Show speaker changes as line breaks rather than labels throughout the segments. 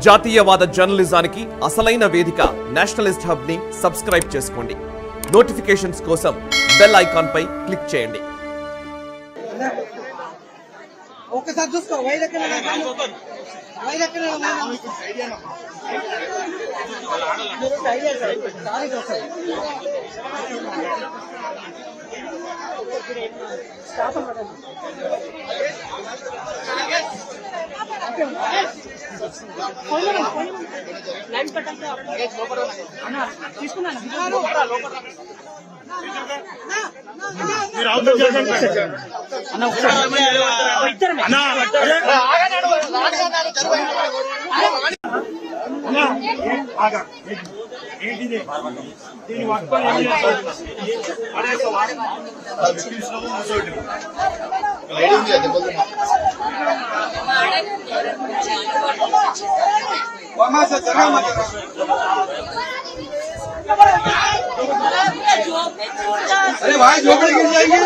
జాతీయవాద జర్నలిజానికి అసలైన వేదిక నేషనలిస్ట్ హబ్ ని సబ్స్క్రైబ్ చేసుకోండి. నోటిఫికేషన్స్ కోసం బెల్ ఐకాన్ పై క్లిక్ చేయండి.
ఒకసారి చూసుకో अरे भाई झोपड़ी गिर जाएगी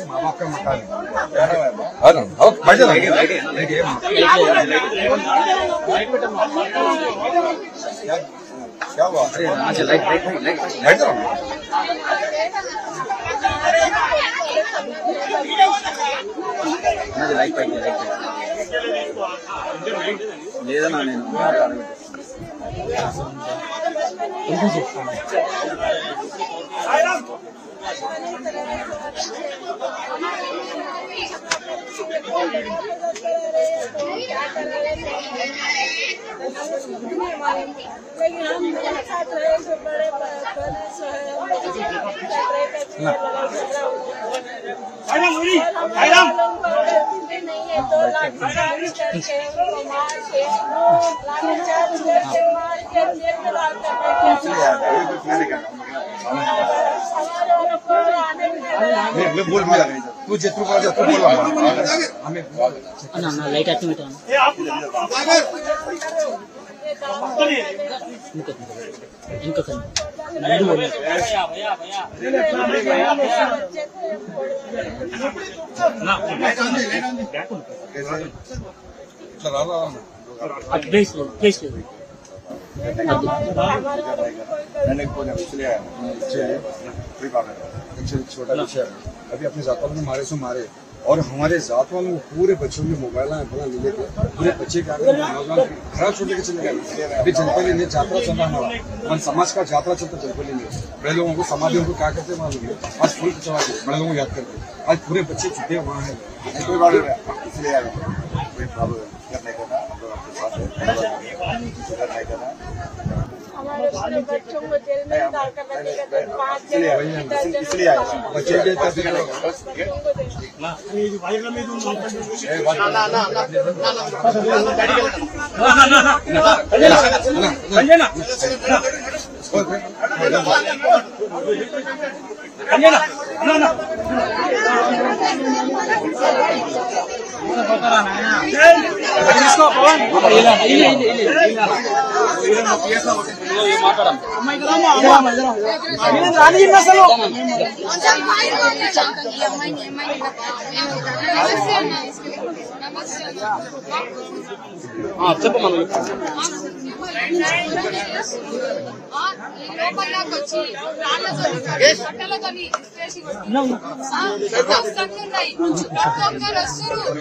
माँ बाप का मकान क्या हुआ? लाइक లేదన్నా నేను बोल तू जितू बोल हमें लाइट छोटा विषय अभी अपने जात वालों ने मारे सो मारे और हमारे जात वालों को पूरे बच्चों में मोबाइल ले लेके पूरे बच्चे के आगे खराब छोड़ लेके चले गए। अभी जनपली में यात्रा चल रहा हमारा मन समाज का यात्रा चलता जनपली में बड़े लोगों को समाधियों को क्या करते मालूम है आज फूल चढ़ा के बड़े लोगों को याद करते आज पूरे बच्चे छुट्टे वहाँ है कोई बात इसलिए कोई प्रॉब्लम करने का हमारे बच्चों को जेल में डाल कर रखेगा तो 5 जन इसलिए बच्चे के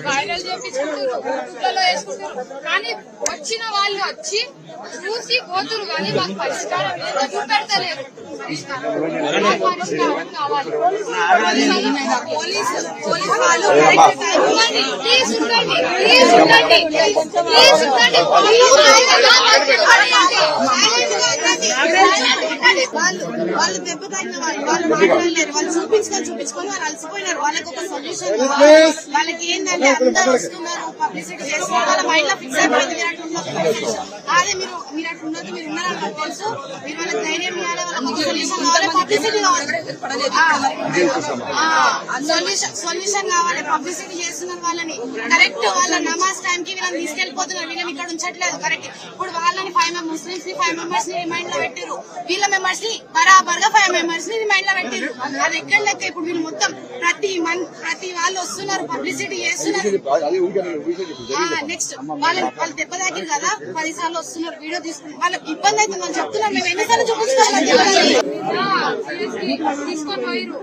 వైరల్ చేపించుకుంటారు కానీ వచ్చిన వాళ్ళు వచ్చి చూసి పోతురు కానీ మాకు పరిష్కారం చూపెడతలేరు. పరిష్కారం కావాలి. పోలీసు వాళ్ళు ప్లీజ్ ఉండండి
వాళ్ళు దెబ్బ తగిన వాళ్ళు మాట్లాడలేరు. వాళ్ళు చూపించుకొని వాళ్ళు అలసిపోయినారు. వాళ్ళకి ఒక సొల్యూషన్ వాళ్ళకి ఏంటంటే అందరూ వస్తున్నారు పబ్లిసిటీ చేస్తున్నారు. వాళ్ళ మైండ్ లో ఫిక్స్ అయిపోయింది అదే మీరు అటు ఉన్నది మీరు ఉన్నారని నాకు తెలుసు. మీరు వాళ్ళకి ధైర్యం ఇవ్వాలి, వాళ్ళకి సొల్యూషన్ కావాలి, పబ్లిసిటీ కావాలి, సొల్యూషన్ కావాలి. పబ్లిసిటీ చేస్తున్నారు వాళ్ళని కరెక్ట్. వాళ్ళ నమాజ్ టైం కి వీళ్ళని తీసుకెళ్లిపోతున్నారు. వీళ్ళని ఇక్కడ ఉంచట్లేదు కరెక్ట్. ఇప్పుడు వాళ్ళని 5 ముస్లిమ్స్ ని 5 మెంబర్స్ ని రిమైండ్ లో పెట్టారు. వీళ్ళ మెంబర్స్ ని బరాబర్ గా 5 మెంబర్స్ ని రిమైండ్ లో పెట్టారు. అది ఎక్కడ లెక్క. ఇప్పుడు వీళ్ళు మొత్తం ప్రతి వాళ్ళు వస్తున్నారు పబ్లిసిటీ చేస్తున్నారు. నెక్స్ట్ వాళ్ళు దెబ్బ తాకిరు కదా 10 సార్లు వస్తున్నారు వీడియో తీసుకున్నారు. వాళ్ళకి ఇబ్బంది అవుతుంది అని చెప్తున్నారు. మేము ఎన్నిసార్లు చూపించుకోవాలి
తీసుకొని పోయిరు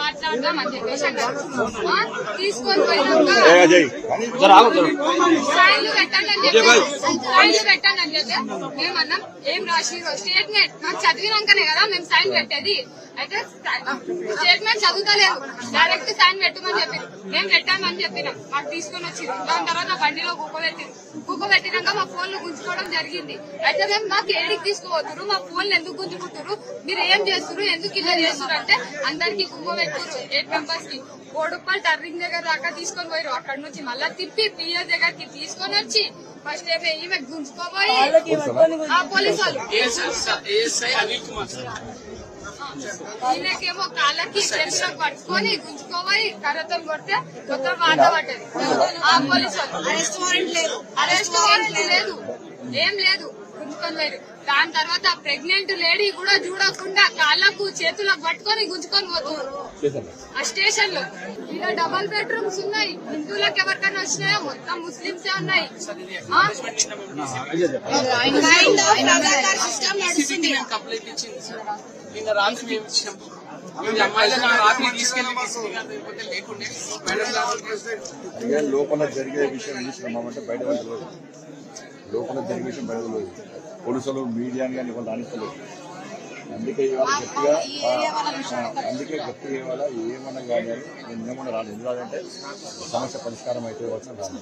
మాట్లాడదాం అని చెప్పేసి తీసుకొని పోయినాక సైన్లు పెట్టండి అని చెప్పి మేమన్నాం. ఏం రాసిరో స్టేట్మెంట్ మాకు చదివినాకనే కదా మేము సైన్ పెట్టేది. అయితే స్టేట్మెంట్ చదువుతలేదు, డైరెక్ట్ సైన్ పెట్టమని చెప్పి మేము పెట్టామని చెప్పినాం. మాకు తీసుకొని వచ్చింది. దాని తర్వాత బండిలో కూకోబెట్టినాక మా ఫోన్లు గుంజుకోవడం జరిగింది. అయితే మేము మాకు ఏడికి తీసుకుపోతున్నారు, మా ఫోన్లు ఎందుకు గుంజుకుంటారు, మీరు ఏం చేస్తున్నారు, ఎందుకు ఇలా చేస్తున్నారు అంటే అందరికి కూకోబెట్టున్నారు. 8 మెంబర్స్ కి కోడుప్పల్ టర్నింగ్ దగ్గర దాకా తీసుకొని పోయారు. అక్కడ నుంచి మళ్ళా తిప్పి పిఎస్ దగ్గరికి తీసుకొని వచ్చి ఫస్ట్ ఏమో ఈమె గుంజుకోబోయి పోలీసు వాళ్ళు ఈయనకేమో కాళ్ళకి చేతులకు పట్టుకొని గుంజుకోబోయి కర్రతో కొడితే మొత్తం వాత పడ్డది. ఆ పోలీసు వాళ్ళు అరెస్ట్ వారెంట్ లేదు, ఏం లేదు, గుంజుకొని పోయారు. దాని తర్వాత ప్రెగ్నెంట్ లేడీ కూడా చూడకుండా కాళ్ళకు చేతులకు పట్టుకొని గుంజుకొని పోతున్నారు ఆ స్టేషన్ లో. ఇలా డబల్ బెడ్రూమ్స్ ఉన్నాయి. హిందువులకు ఎవరికైనా వచ్చినాయో మొత్తం ముస్లింసే ఉన్నాయి.
లోపల జరిగే విషయం చూసినామంటే బయట లోపల జరిగే విషయం బయట పోలీసులు మీడియా కానీ వాళ్ళు రాణిస్తలేదు. అందుకే ఇవాళ గట్టిగా ఇవాళ ఏమన్నా కానీ నేను ఏమన్నా రాను. ఎందుకు రాదంటే సమస్య పరిష్కారం అయితే వచ్చి రాను.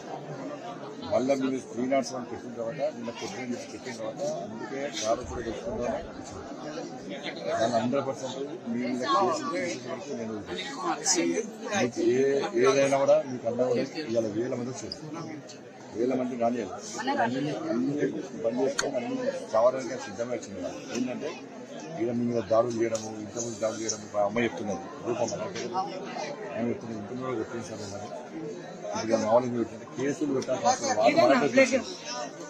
మళ్ళీ మీరు 301 పెట్టిన తర్వాత నిన్న పొద్దున్న పెట్టిన తర్వాత అందుకే కారు కూడా తెచ్చుకుంటాను. దాన్ని 100% మీ మీద కేసు వరకు నేను మీకు ఏదైనా కూడా మీకు అన్నా కూడా ఇవాళ 1000 మంది వచ్చారు. 1000 మంది కానీ అన్ని బంద్ చేసుకొని అన్ని చావడానికి సిద్ధంగా వచ్చింది. ఏంటంటే ఈయన మీ మీద దాడులు చేయడము, ఇంతమంది దాడులు చేయడము. మా అమ్మాయి చెప్తున్నది రూపం నేను చెప్తున్నాను. ఇంటి మీద కొట్టించారు మరి ఇక మామూలుగా పెట్టింటే కేసులు పెట్టాల్సిన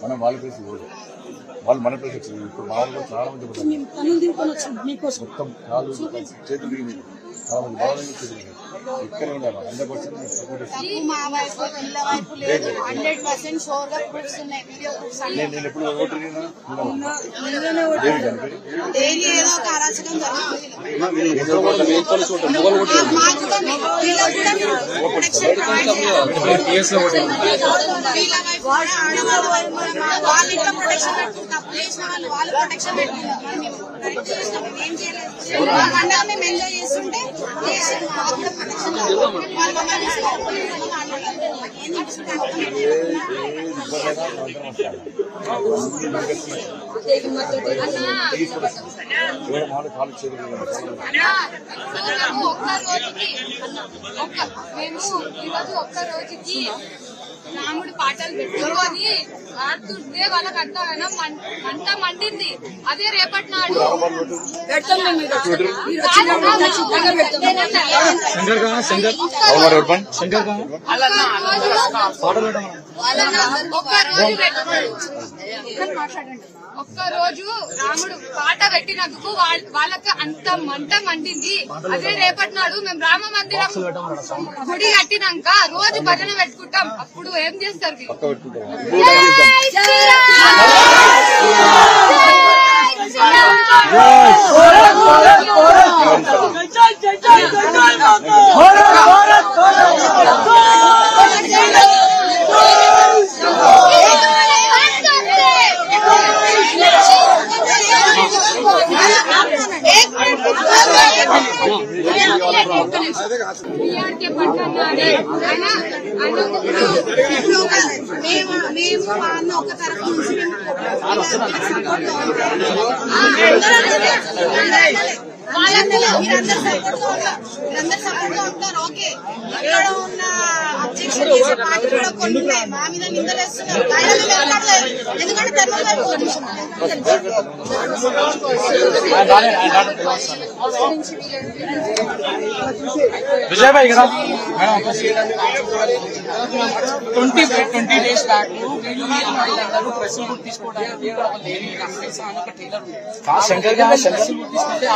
మనం వాళ్ళ ప్లేస్ ఇవ్వదు, వాళ్ళు మన ప్లేస్ వచ్చింది. ఇప్పుడు మామూలుగా చాలా మంది మొత్తం కాలు చేతులు దిగింది, చాలా మంది బాగా చేతులు ఇక్కడే ఉండాలి. 100% సపోర్ట్ నేను ఎప్పుడు ఓటు
చేస్తుంటే
ఒక్క రోజుకి రాముడు పాటలు పెట్టుకొని ఆడుతుంటే వాళ్ళకి అర్థమైనా మంట మండింది. అదే రేపటి నాడు ఒక్క రోజు రాముడు పాట పెట్టినందుకు వాళ్ళకి అంత మంట మండింది. అదే రేపటి నాడు మేము రామ మందిరం గుడి కట్టినాక రోజు భజన పెట్టుకుంటాం. అప్పుడు ఏం చేస్తారు
మేము మా అన్న ఒక తరఫు నుంచి సపోర్ట్ మీరందరూ సపోర్ట్ గా ఉంటారు. ఓకే, ఇక్కడ ఉన్న అబ్జెక్షన్ చేసే పార్టీ కూడా కొన్ని ఉన్నాయి. మా మీద నిందలేస్తున్నారు, ఎందుకంటే
విజయ్ భాయ్ కదా 20 days బ్యాక్ వీళ్ళందరూ ప్రెస్ బుక్ తీసుకోవడానికి శంకర్ గారు తీసుకుంటే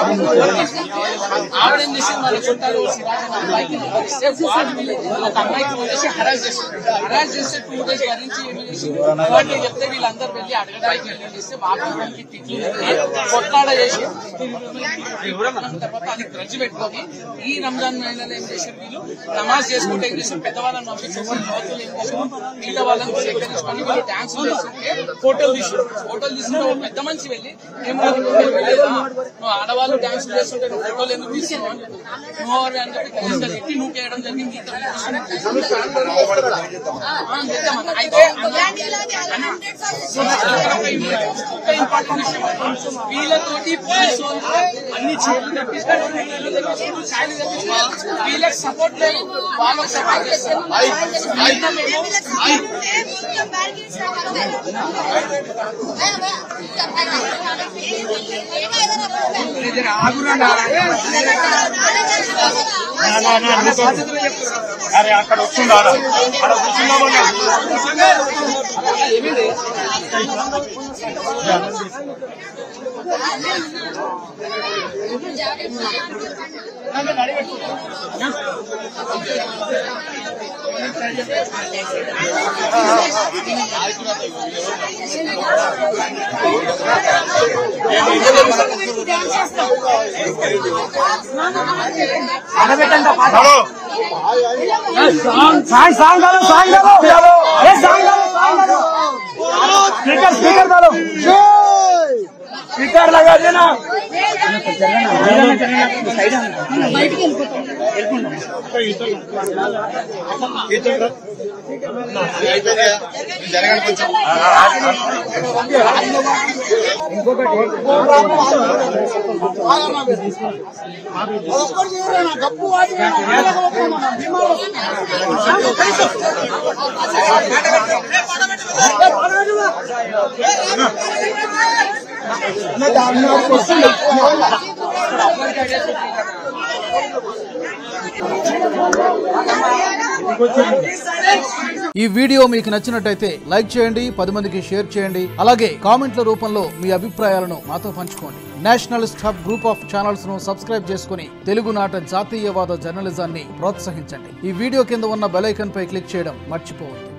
ఆవిడేం చేసింది, వాళ్ళ చుట్టాలు అమ్మాయికి ఒక అమ్మాయికి వచ్చేసి హరాజ్ చేస్తే 2 days భరించి ఏమి చేసింది వాళ్ళు చెప్తే వీళ్ళందరూ వెళ్ళి అడగడానికి వెళ్ళి చేస్తే వాళ్ళకి తిట్లు కొట్లాడ చేసి తర్వాత అది గ్రడ్జ్ పెట్టుకొని ఈ రంజాన్ నెలలో ఏం చేశారు వీళ్ళు నమాజ్ చేసుకుంటే ఏం చేశారు పెద్దవాళ్ళని పంపించేసి యువతులు ఏం చేశారు మిగతా వాళ్ళని సేకరించుకొని వీళ్ళు డాన్స్ చేస్తుంటే ఫోటోలు తీసుకుంటే ఒక పెద్ద మనిషి వెళ్ళి నువ్వు ఆడవాళ్ళు డాన్స్ చేస్తుంటే నువ్వు ఫోటోలు ఎందుకు తీసుకున్నావు నువ్వు అని చెప్పి తిట్టి నువ్వు చేయడం జరిగింది. అయితే ఒక ఇంపార్టెంట్ విషయం వీళ్ళతోటి పోలీసు అన్ని చీరలు తెప్పిస్తారు, వీళ్ళకి సపోర్ట్ లేదు, వాళ్ళకి సపోర్ట్ చేస్తారు.
అరే అక్కడ వస్తుందా स्पीकर लगा देना
ఈ వీడియో మీకు నచ్చినట్టయితే లైక్ చేయండి, 10 మందికి షేర్ చేయండి. అలాగే కామెంట్ల రూపంలో మీ అభిప్రాయాలను మాతో పంచుకోండి. Nationalist hub group of channels ను సబ్స్క్రైబ్ చేసుకుని తెలుగునాట జాతీయవాద జర్నలిజాన్ని ప్రోత్సహించండి. ఈ వీడియో కింద ఉన్న బెల్ ఐకాన్ పై క్లిక్ చేయడం మర్చిపోవద్దు.